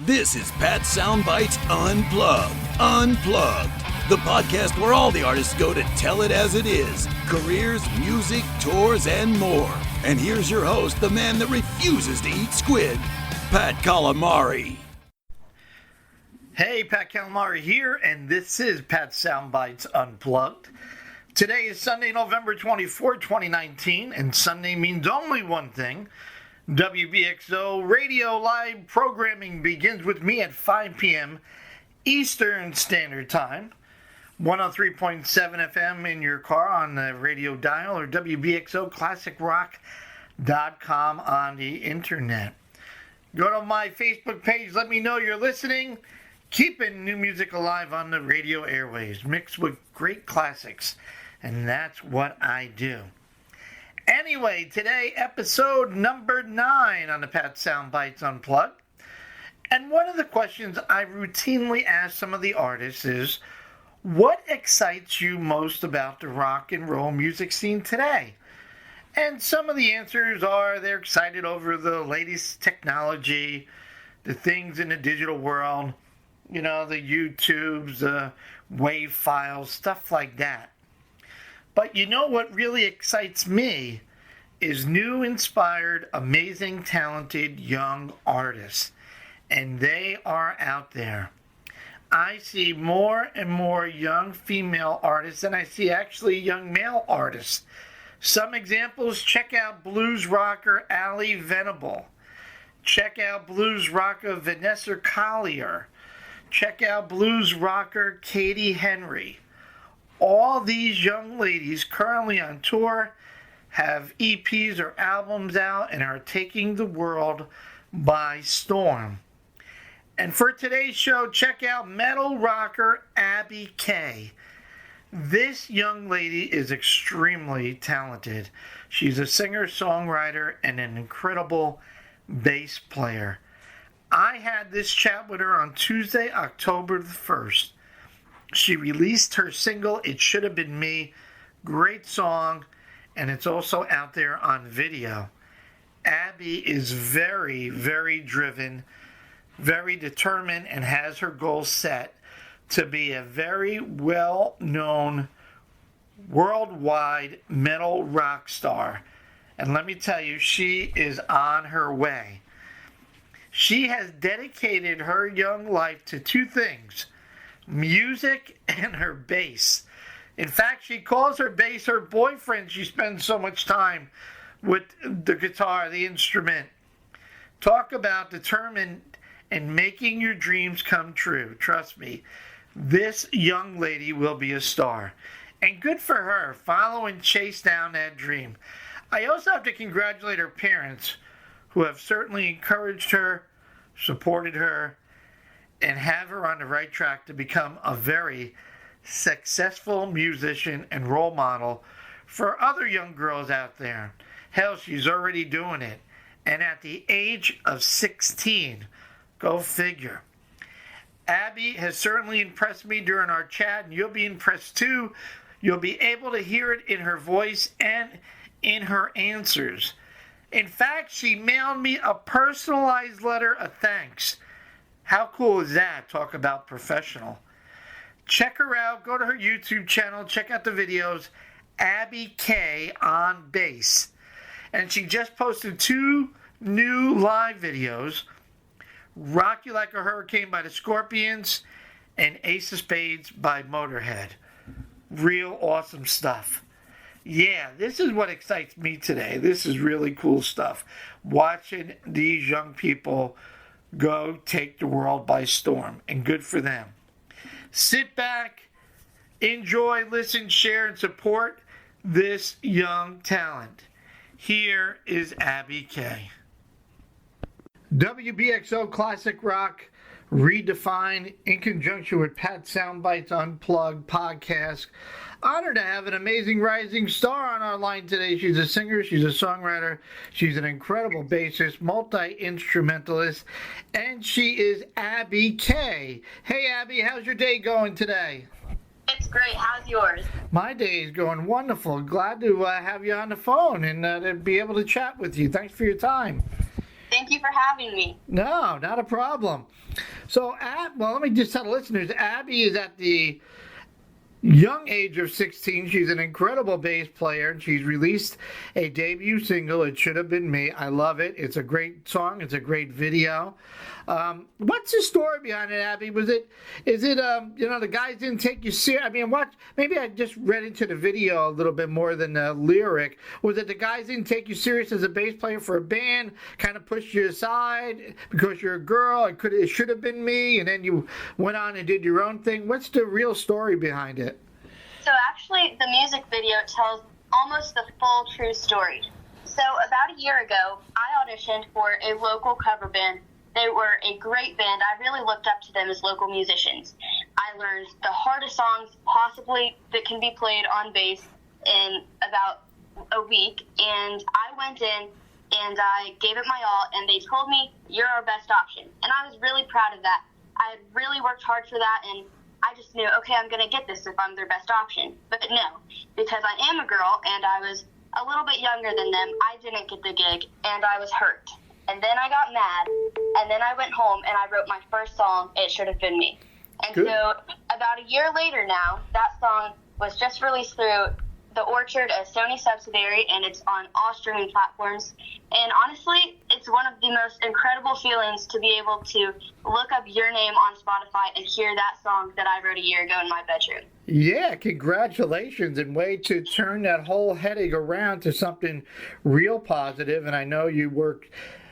This is Pat Soundbites Unplugged. Unplugged, the podcast where all the artists go to tell it as it is. Careers, music, tours, and more. And here's your host, the man that refuses to eat squid, Pat Calamari. Hey, Pat Calamari here, and this is Pat Soundbites Unplugged. Today is Sunday, November 24, 2019, and Sunday means only one thing. WBXO radio live programming begins with me at 5 p.m. Eastern Standard Time. 103.7 FM in your car on the radio dial or WBXOClassicRock.com on the internet. Go to my Facebook page. Let me know you're listening. Keeping new music alive on the radio airways, mixed with great classics. And that's what I do. Anyway, today, episode number 9 on the Pat Soundbites Unplugged. And one of the questions I routinely ask some of the artists is, what excites you most about the rock and roll music scene today? And some of the answers are they're excited over the latest technology, the things in the digital world, you know, the YouTubes, the WAV files, stuff like that. But you know what really excites me is new, inspired, amazing, talented young artists. And they are out there. I see more and more young female artists than I see actually young male artists. Some examples, check out blues rocker Ali Venable. Check out blues rocker Vanessa Collier. Check out blues rocker Katie Henry. All these young ladies currently on tour have EPs or albums out and are taking the world by storm. And for today's show, check out metal rocker Abby Kay. This young lady is extremely talented. She's a singer-songwriter and an incredible bass player. I had this chat with her on Tuesday, October the 1st. She released her single, It Should Have Been Me. Great song, and it's also out there on video. Abby is very, very driven, very determined, and has her goals set to be a very well-known worldwide metal rock star. And let me tell you, she is on her way. She has dedicated her young life to two things: music and her bass. In fact, she calls her bass her boyfriend. She spends so much time with the guitar, the instrument. Talk about determined and making your dreams come true. Trust me, this young lady will be a star. And good for her, follow and chase down that dream. I also have to congratulate her parents, who have certainly encouraged her, supported her, and have her on the right track to become a very successful musician and role model for other young girls out there. Hell, she's already doing it. And at the age of 16, go figure. Abby has certainly impressed me during our chat, and you'll be impressed too. You'll be able to hear it in her voice and in her answers. In fact, she mailed me a personalized letter of thanks. How cool is that? Talk about professional. Check her out. Go to her YouTube channel. Check out the videos. Abby Kay on bass. And she just posted 2 new live videos. Rock You Like a Hurricane by the Scorpions and Ace of Spades by Motorhead. Real awesome stuff. Yeah, this is what excites me today. This is really cool stuff. Watching these young people go take the world by storm, and good for them. Sit back, enjoy, listen, share, and support this young talent. Here is Abby Kay. WBXO Classic Rock Redefined in conjunction with Pat Soundbites Unplugged podcast. Honored to have an amazing rising star on our line today. She's a singer, she's a songwriter, she's an incredible bassist, multi-instrumentalist, and she is Abby Kay. Hey Abby, how's your day going today? It's great. How's yours? My day is going wonderful. Glad to have you on the phone and to be able to chat with you. Thanks for your time. Thank you for having me. No, not a problem. So, let me just tell the listeners, Abby is at the young age of 16. She's an incredible bass player, and she's released a debut single, It Should Have Been Me. I love it. It's a great song. It's a great video. What's the story behind it, Abby? Is it the guys didn't take you serious? I mean, maybe I just read into the video a little bit more than the lyric. Was it the guys didn't take you serious as a bass player for a band, kind of pushed you aside because you're a girl? It should have been me, and then you went on and did your own thing. What's the real story behind it? So actually, the music video tells almost the full true story. So about a year ago, I auditioned for a local cover band. They were a great band. I really looked up to them as local musicians. I learned the hardest songs possibly that can be played on bass in about a week, and I went in and I gave it my all, and they told me, "You're our best option." And I was really proud of that. I had really worked hard for that, and I just knew, okay, I'm going to get this if I'm their best option. But no, because I am a girl and I was a little bit younger than them, I didn't get the gig, and I was hurt. And then I got mad, and then I went home and I wrote my first song, It Should Have Been Me. And Good. So about a year later now, that song was just released through The Orchard, a Sony subsidiary, and it's on all streaming platforms. And honestly, it's one of the most incredible feelings to be able to look up your name on Spotify and hear that song that I wrote a year ago in my bedroom. Yeah, congratulations, and way to turn that whole headache around to something real positive. And I know you worked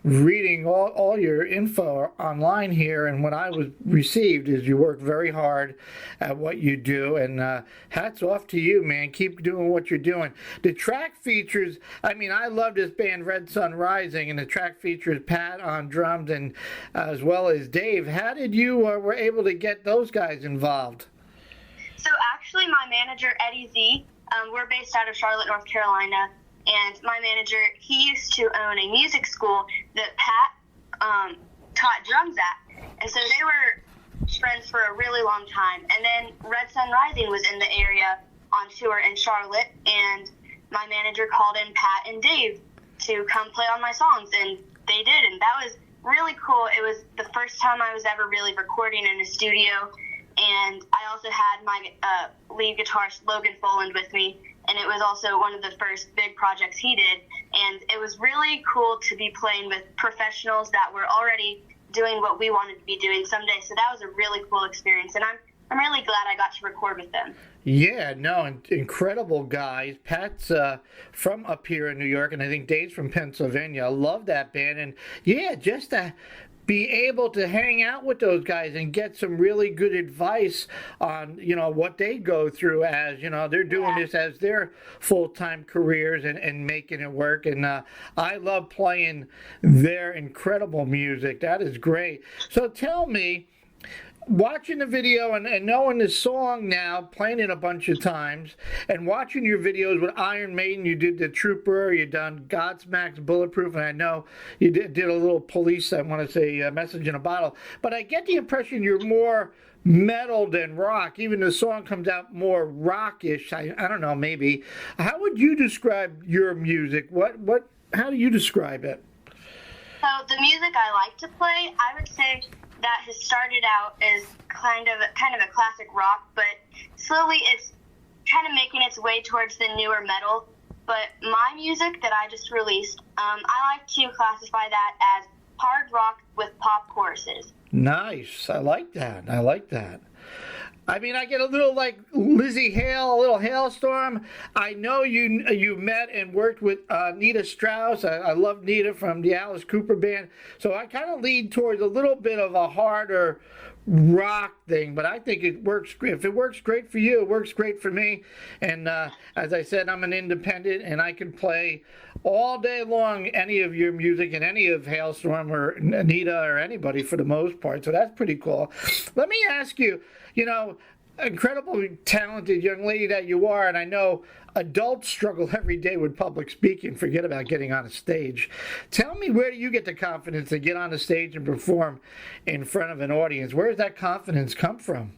reading all your info online here, and what I was received is you work very hard at what you do, and hats off to you, man. Keep doing what you're doing. The track features, I mean, I love this band Red Sun Rising, and the track features Pat on drums and as well as Dave. How did you were able to get those guys involved? So actually, my manager, Eddie Z, we're based out of Charlotte, North Carolina, and my manager, he used to own a music school that Pat taught drums at. And so they were friends for a really long time. And then Red Sun Rising was in the area on tour in Charlotte, and my manager called in Pat and Dave to come play on my songs, and they did. And that was really cool. It was the first time I was ever really recording in a studio. And I also had my lead guitarist, Logan Foland, with me. And it was also one of the first big projects he did. And it was really cool to be playing with professionals that were already doing what we wanted to be doing someday. So that was a really cool experience. And I'm really glad I got to record with them. Yeah, no, incredible guys. Pat's from up here in New York, and I think Dave's from Pennsylvania. I love that band. And yeah, just to be able to hang out with those guys and get some really good advice on, what they go through as, they're doing this as their full-time careers and making it work. And I love playing their incredible music. That is great. So tell me, watching the video and knowing the song now, playing it a bunch of times, and watching your videos with Iron Maiden, you did The Trooper, you done Godsmack's Bulletproof, and I know you did a little Police, I want to say, Message in a Bottle. But I get the impression you're more metal than rock. Even the song comes out more rockish. I don't know, maybe. How would you describe your music? How do you describe it? So the music I like to play, I would say that has started out as kind of a classic rock, but slowly it's kind of making its way towards the newer metal. But my music that I just released, I like to classify that as hard rock with pop choruses. Nice. I like that. I mean, I get a little like Lizzie Hale, a little Hailstorm. I know you met and worked with Nita Strauss. I love Nita from the Alice Cooper Band. So I kind of lean towards a little bit of a harder rock thing, but I think it works great. If it works great for you, it works great for me. And as I said, I'm an independent, and I can play all day long any of your music and any of Hailstorm or Anita or anybody for the most part. So that's pretty cool. Let me ask you, incredibly talented young lady that you are, and I know adults struggle every day with public speaking, forget about getting on a stage. Tell me, where do you get the confidence to get on the stage and perform in front of an audience? Where does that confidence come from?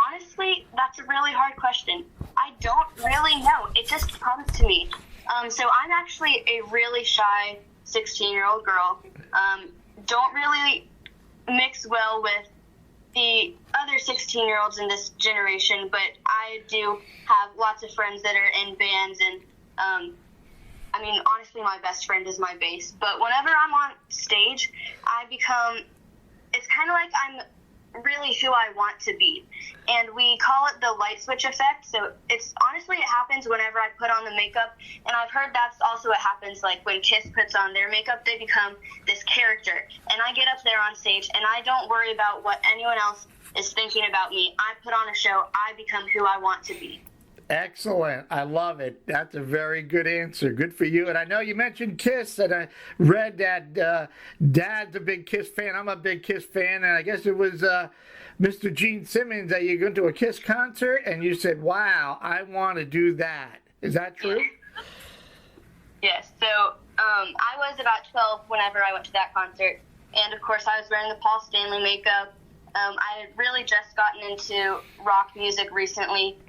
Honestly, that's a really hard question. I don't really know. It just comes to me. So I'm actually a really shy 16-year-old girl, don't really mix well with the other 16-year-olds in this generation, but I do have lots of friends that are in bands, and I mean, honestly, my best friend is my bass. But whenever I'm on stage, it's kind of like I'm really who I want to be. And we call it the light switch effect. So it happens whenever I put on the makeup. And I've heard that's also what happens, like when Kiss puts on their makeup, they become this character. And I get up there on stage, and I don't worry about what anyone else is thinking about me. I put on a show. I become who I want to be. Excellent. I love it. That's a very good answer. Good for you. And I know you mentioned Kiss, and I read that Dad's a big Kiss fan. I'm a big Kiss fan, and I guess it was Mr. Gene Simmons that you went to a Kiss concert, and you said, wow, I want to do that. Is that true? Yes. So I was about 12 whenever I went to that concert, and of course I was wearing the Paul Stanley makeup. I had really just gotten into rock music recently.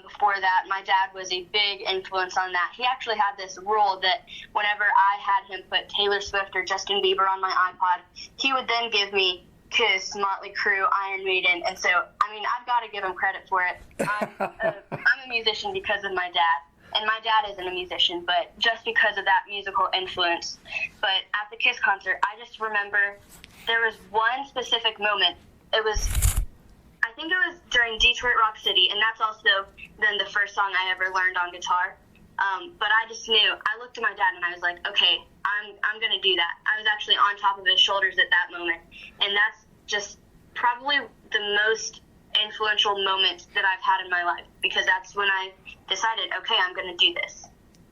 Before that, my dad was a big influence on that. He actually had this rule that whenever I had him put Taylor Swift or Justin Bieber on my iPod, he would then give me Kiss, Motley Crue, Iron Maiden. And so, I mean, I've got to give him credit for it. I'm a musician because of my dad. And my dad isn't a musician, but just because of that musical influence. But at the Kiss concert, I just remember there was one specific moment. I think it was during Detroit Rock City, and that's also then the first song I ever learned on guitar. But I just knew. I looked at my dad, and I was like, okay, I'm going to do that. I was actually on top of his shoulders at that moment. And that's just probably the most influential moment that I've had in my life, because that's when I decided, okay, I'm going to do this.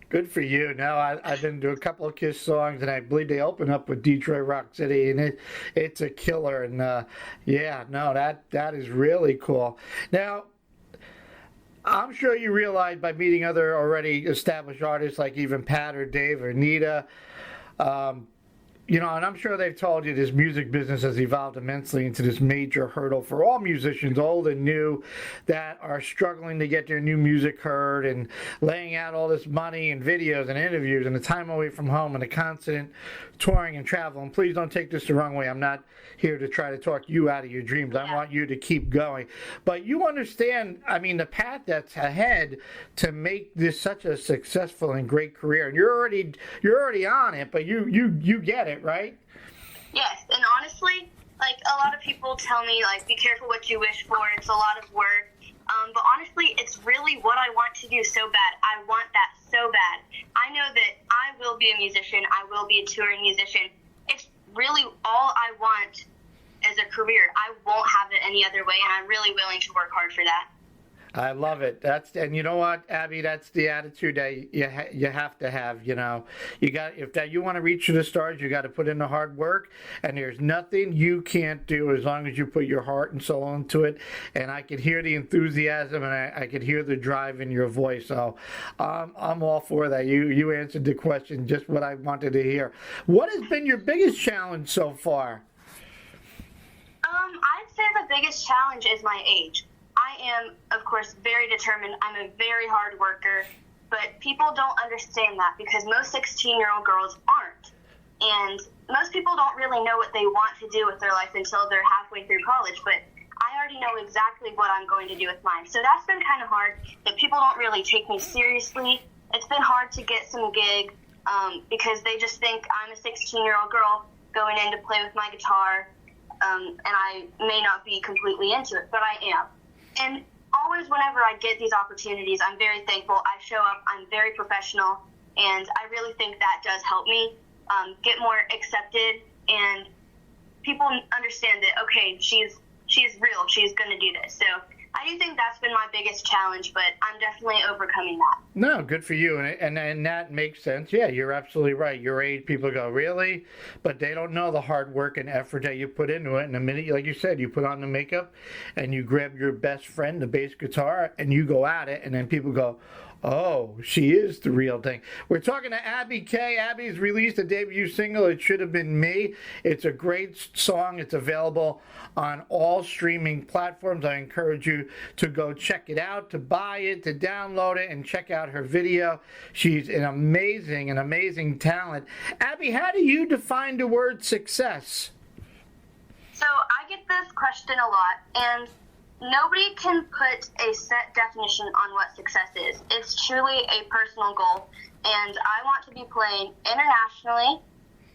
Good for you. Now, I've been to a couple of Kiss songs, and I believe they open up with Detroit Rock City, and it's a killer. And that is really cool. Now, I'm sure you realize by meeting other already established artists like even Pat or Dave or Nita, and I'm sure they've told you this music business has evolved immensely into this major hurdle for all musicians, old and new, that are struggling to get their new music heard and laying out all this money and videos and interviews and the time away from home and the constant touring and travel. And please don't take this the wrong way. I'm not here to try to talk you out of your dreams. I want you to keep going. But you understand, I mean, the path that's ahead to make this such a successful and great career. And you're already on it, but you get it, right? Yes, and honestly, like, a lot of people tell me, like, be careful what you wish for. It's a lot of work. But honestly, it's really what I want to do so bad. I want that so bad. I know that I will be a musician. I will be a touring musician. It's really all I want as a career. I won't have it any other way, and I'm really willing to work hard for that. I love it. And you know what, Abby, that's the attitude that you have to have. You you want to reach to the stars, you got to put in the hard work, and there's nothing you can't do as long as you put your heart and soul into it. And I could hear the enthusiasm, and I could hear the drive in your voice. So I'm all for that. You answered the question, just what I wanted to hear. What has been your biggest challenge so far? I'd say the biggest challenge is my age. I am, of course, very determined. I'm a very hard worker, but people don't understand that because most 16-year-old girls aren't. And most people don't really know what they want to do with their life until they're halfway through college, but I already know exactly what I'm going to do with mine. So that's been kind of hard, that people don't really take me seriously. It's been hard to get some gigs because they just think I'm a 16-year-old girl going in to play with my guitar, and I may not be completely into it, but I am. And always whenever I get these opportunities, I'm very thankful. I show up, I'm very professional, and I really think that does help me get more accepted, and people understand that, okay, she's real, she's going to do this. So I do think that's been my biggest challenge, but I'm definitely overcoming that. No, good for you, and that makes sense. Yeah, you're absolutely right. Your age, people go, really? But they don't know the hard work and effort that you put into it. And the minute, like you said, you put on the makeup and you grab your best friend, the bass guitar, and you go at it, and then people go, Oh, she is the real thing. We're talking to Abby K. Abby's released a debut single, It Should Have Been Me. It's a great song. It's available on all streaming platforms. I encourage you to go check it out, to buy it, to download it, and check out her video. She's an amazing talent. Abby, how do you define the word success? So I get this question a lot, and nobody can put a set definition on what success is. It's truly a personal goal, and I want to be playing internationally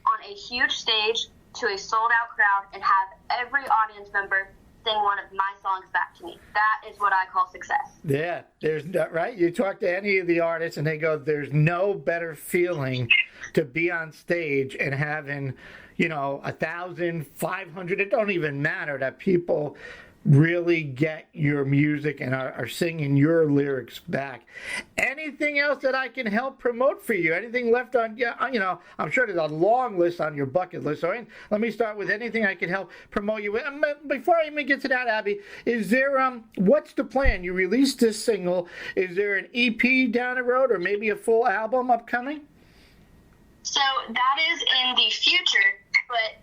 on a huge stage to a sold-out crowd and have every audience member sing one of my songs back to me. That is what I call success. Yeah, there's no, right? You talk to any of the artists and they go, there's no better feeling to be on stage and having, 1,000, 500, it don't even matter, that people really get your music and are singing your lyrics back. Anything else that I can help promote for you? Anything left on, I'm sure there's a long list on your bucket list. So let me start with anything I can help promote you with. Before I even get to that, Abby, is there, what's the plan? You released this single. Is there an EP down the road or maybe a full album upcoming? So that is in the future, but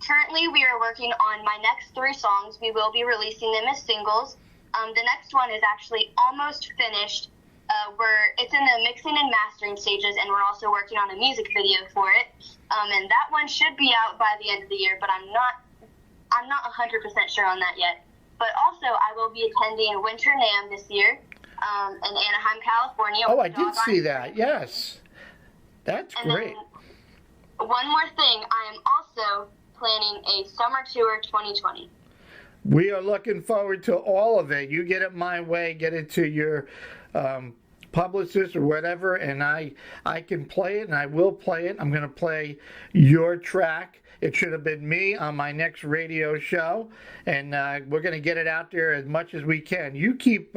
currently, we are working on my next 3 songs. We will be releasing them as singles. The next one is actually almost finished. It's in the mixing and mastering stages, and we're also working on a music video for it. And that one should be out by the end of the year, but I'm not 100% sure on that yet. But also, I will be attending Winter NAMM this year in Anaheim, California. Oh, I did see that. Yes, that's great. Then one more thing, I am also planning a summer tour 2020. We are looking forward to all of it. You get it my way, get it to your publicist or whatever, and I can play it, and I will play it. I'm going to play your track, It Should Have Been Me, on my next radio show, and we're going to get it out there as much as we can. You keep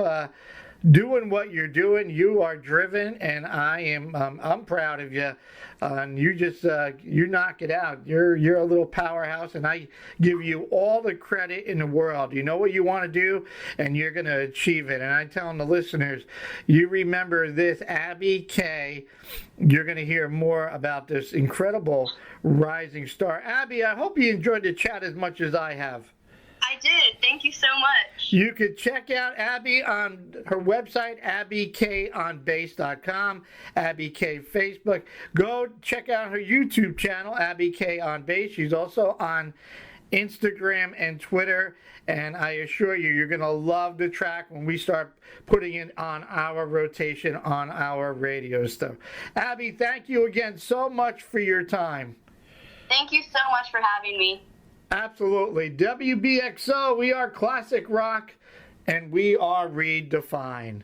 doing what you're doing. You are driven, and I'm proud of you. And you knock it out. You're a little powerhouse, and I give you all the credit in the world. You know what you want to do, and you're going to achieve it. And I tell the listeners, you remember this, Abby K. You're going to hear more about this incredible rising star. Abby, I hope you enjoyed the chat as much as I have. I did. Thank you so much. You could check out Abby on her website, abbykonbass.com, Abby K Facebook. Go check out her YouTube channel, Abby K on Bass. She's also on Instagram and Twitter, and I assure you, you're going to love the track when we start putting it on our rotation on our radio stuff. Abby, thank you again so much for your time. Thank you so much for having me. Absolutely. WBXO, we are classic rock, and we are redefined.